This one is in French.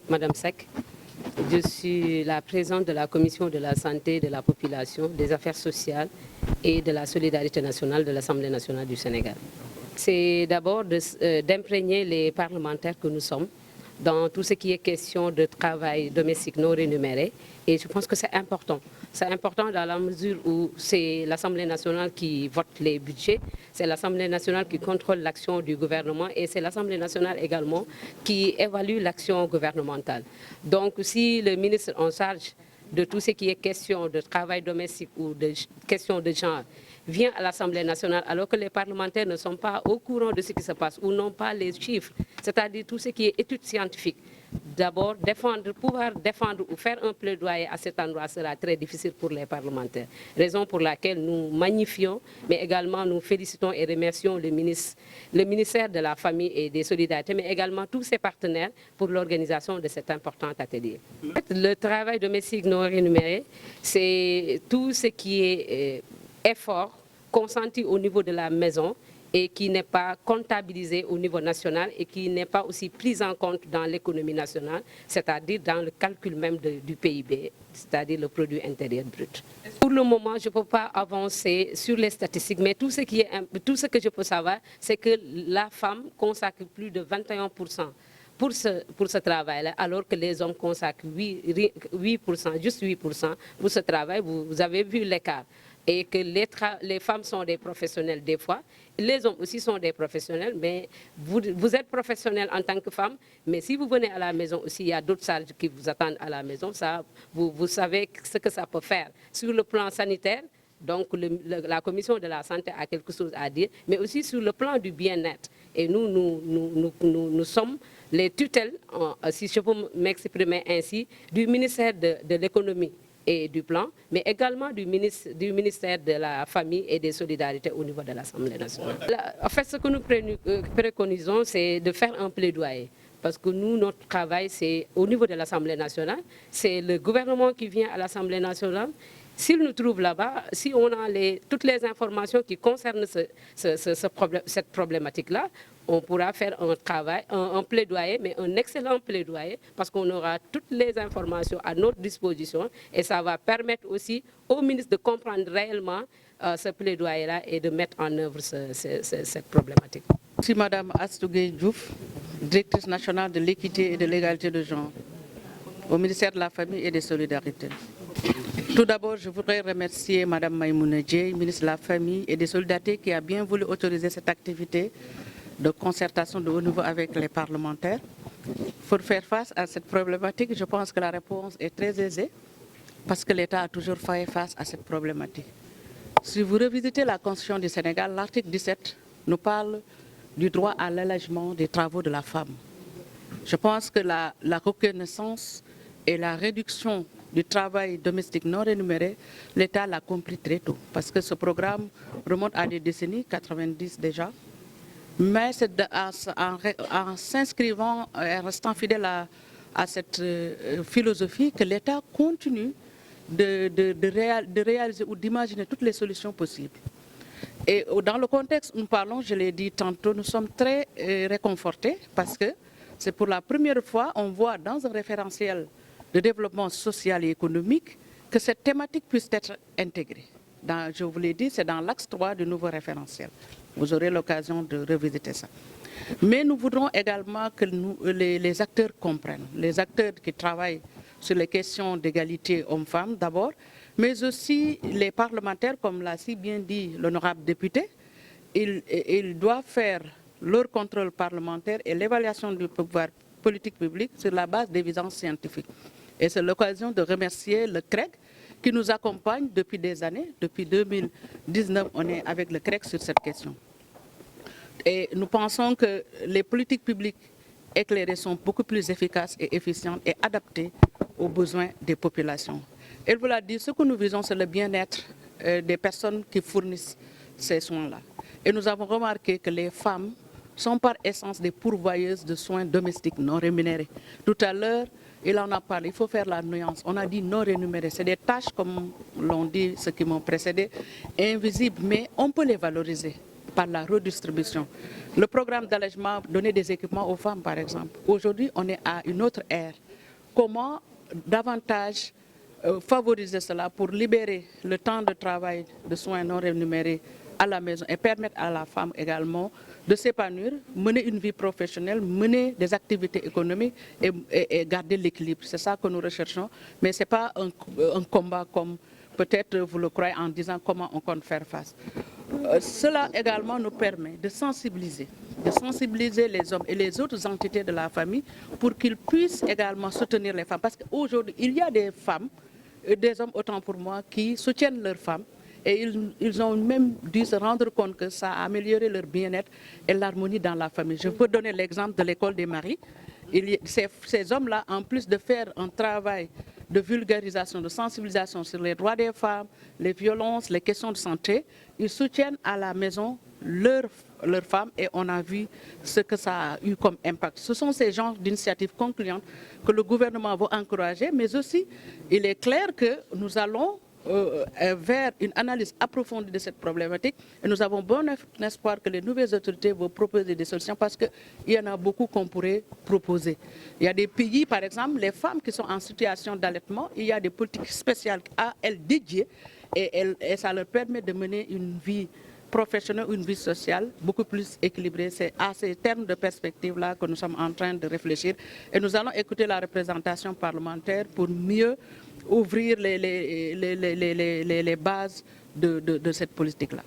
Madame Sek, je suis la présidente de la Commission de la santé de la population, des affaires sociales et de la solidarité nationale de l'Assemblée nationale du Sénégal. C'est d'abord d'imprégner les parlementaires que nous sommes dans tout ce qui est question de travail domestique non rémunéré. Et je pense que c'est important. C'est important dans la mesure où c'est l'Assemblée nationale qui vote les budgets, c'est l'Assemblée nationale qui contrôle l'action du gouvernement et c'est l'Assemblée nationale également qui évalue l'action gouvernementale. Donc si le ministre en charge de tout ce qui est question de travail domestique ou de question de genre vient à l'Assemblée nationale alors que les parlementaires ne sont pas au courant de ce qui se passe ou n'ont pas les chiffres, c'est-à-dire tout ce qui est études scientifiques. D'abord, pouvoir défendre ou faire un plaidoyer à cet endroit sera très difficile pour les parlementaires. Raison pour laquelle nous magnifions, mais également nous félicitons et remercions le ministère de la Famille et des Solidarités, mais également tous ses partenaires pour l'organisation de cet important atelier. Le travail domestique non rémunéré, c'est tout ce qui est effort consenti au niveau de la maison et qui n'est pas comptabilisé au niveau national et qui n'est pas aussi pris en compte dans l'économie nationale, c'est-à-dire dans le calcul même du PIB, c'est-à-dire le produit intérieur brut. Pour le moment, je ne peux pas avancer sur les statistiques, mais tout ce que je peux savoir, c'est que la femme consacre plus de 21% pour ce travail-là, alors que les hommes consacrent 8%, juste 8% pour ce travail. Vous avez vu l'écart. Et que les femmes sont des professionnels des fois, les hommes aussi sont des professionnels, mais vous êtes professionnel en tant que femme, mais si vous venez à la maison aussi, il y a d'autres charges qui vous attendent à la maison, ça, vous savez ce que ça peut faire. Sur le plan sanitaire, donc la commission de la santé a quelque chose à dire, mais aussi sur le plan du bien-être. Et nous sommes les tutelles, si je peux m'exprimer ainsi, du ministère de l'économie et du plan, mais également du ministère de la Famille et des Solidarités au niveau de l'Assemblée nationale. En fait, ce que nous préconisons, c'est de faire un plaidoyer. Parce que nous, notre travail, c'est au niveau de l'Assemblée nationale, c'est le gouvernement qui vient à l'Assemblée nationale. S'il nous trouve là-bas, si on a toutes les informations qui concernent cette problématique-là, on pourra faire un travail, un plaidoyer, mais un excellent plaidoyer, parce qu'on aura toutes les informations à notre disposition et ça va permettre aussi au ministre de comprendre réellement ce plaidoyer-là et de mettre en œuvre cette problématique. Merci Madame Astougé Diouf, directrice nationale de l'équité et de l'égalité de genre au ministère de la Famille et des Solidarités. Tout d'abord, je voudrais remercier Madame Maïmouna Dièye, ministre de la Famille et des Solidarités, qui a bien voulu autoriser cette activité de concertation de haut niveau avec les parlementaires. Pour faire face à cette problématique, je pense que la réponse est très aisée, parce que l'État a toujours fait face à cette problématique. Si vous revisitez la Constitution du Sénégal, l'article 17 nous parle du droit à l'allègement des travaux de la femme. Je pense que la reconnaissance et la réduction du travail domestique non rémunéré, l'État l'a compris très tôt, parce que ce programme remonte à des décennies, 90 déjà, mais c'est en s'inscrivant et en restant fidèle à cette philosophie que l'État continue de réaliser ou d'imaginer toutes les solutions possibles. Et dans le contexte où nous parlons, je l'ai dit tantôt, nous sommes très réconfortés parce que c'est pour la première fois on voit dans un référentiel de développement social et économique que cette thématique puisse être intégrée. Je vous l'ai dit, c'est dans l'axe 3 du nouveau référentiel. Vous aurez l'occasion de revisiter ça. Mais nous voudrons également que les acteurs comprennent, les acteurs qui travaillent sur les questions d'égalité hommes-femmes d'abord, mais aussi les parlementaires, comme l'a si bien dit l'honorable député, ils doivent faire leur contrôle parlementaire et l'évaluation du pouvoir politique publique sur la base d'évidences scientifiques. Et c'est l'occasion de remercier le CREG qui nous accompagne depuis des années. Depuis 2019, on est avec le CREG sur cette question. Et nous pensons que les politiques publiques éclairées sont beaucoup plus efficaces et efficientes et adaptées aux besoins des populations. Elle vous l'a dit, ce que nous visons, c'est le bien-être des personnes qui fournissent ces soins-là. Et nous avons remarqué que les femmes sont par essence des pourvoyeuses de soins domestiques non rémunérés. Tout à l'heure, il en a parlé, il faut faire la nuance. On a dit non rémunérés. C'est des tâches, comme l'ont dit ceux qui m'ont précédé, invisibles, mais on peut les valoriser. par la redistribution. Le programme d'allègement donnait des équipements aux femmes, par exemple. Aujourd'hui, on est à une autre ère. Comment davantage favoriser cela pour libérer le temps de travail, de soins non rémunérés à la maison et permettre à la femme également de s'épanouir, mener une vie professionnelle, mener des activités économiques et garder l'équilibre. C'est ça que nous recherchons, mais ce n'est pas un combat comme peut-être vous le croyez en disant comment on compte faire face. Cela également nous permet de sensibiliser les hommes et les autres entités de la famille pour qu'ils puissent également soutenir les femmes. Parce qu'aujourd'hui, il y a des femmes, des hommes autant pour moi, qui soutiennent leurs femmes et ils ont même dû se rendre compte que ça a amélioré leur bien-être et l'harmonie dans la famille. Je peux donner l'exemple de l'école des maris. Ces hommes-là, en plus de faire un travail de vulgarisation, de sensibilisation sur les droits des femmes, les violences, les questions de santé, ils soutiennent à la maison leurs femmes et on a vu ce que ça a eu comme impact. Ce sont ces genres d'initiatives concluantes que le gouvernement veut encourager, mais aussi il est clair que nous allons vers une analyse approfondie de cette problématique et nous avons bon espoir que les nouvelles autorités vont proposer des solutions parce qu'il y en a beaucoup qu'on pourrait proposer. Il y a des pays, par exemple, les femmes qui sont en situation d'allaitement, il y a des politiques spéciales à elles dédiées et ça leur permet de mener une vie professionnelle ou une vie sociale beaucoup plus équilibrée. C'est à ces termes de perspective-là que nous sommes en train de réfléchir et nous allons écouter la représentation parlementaire pour mieux ouvrir les bases de cette politique-là.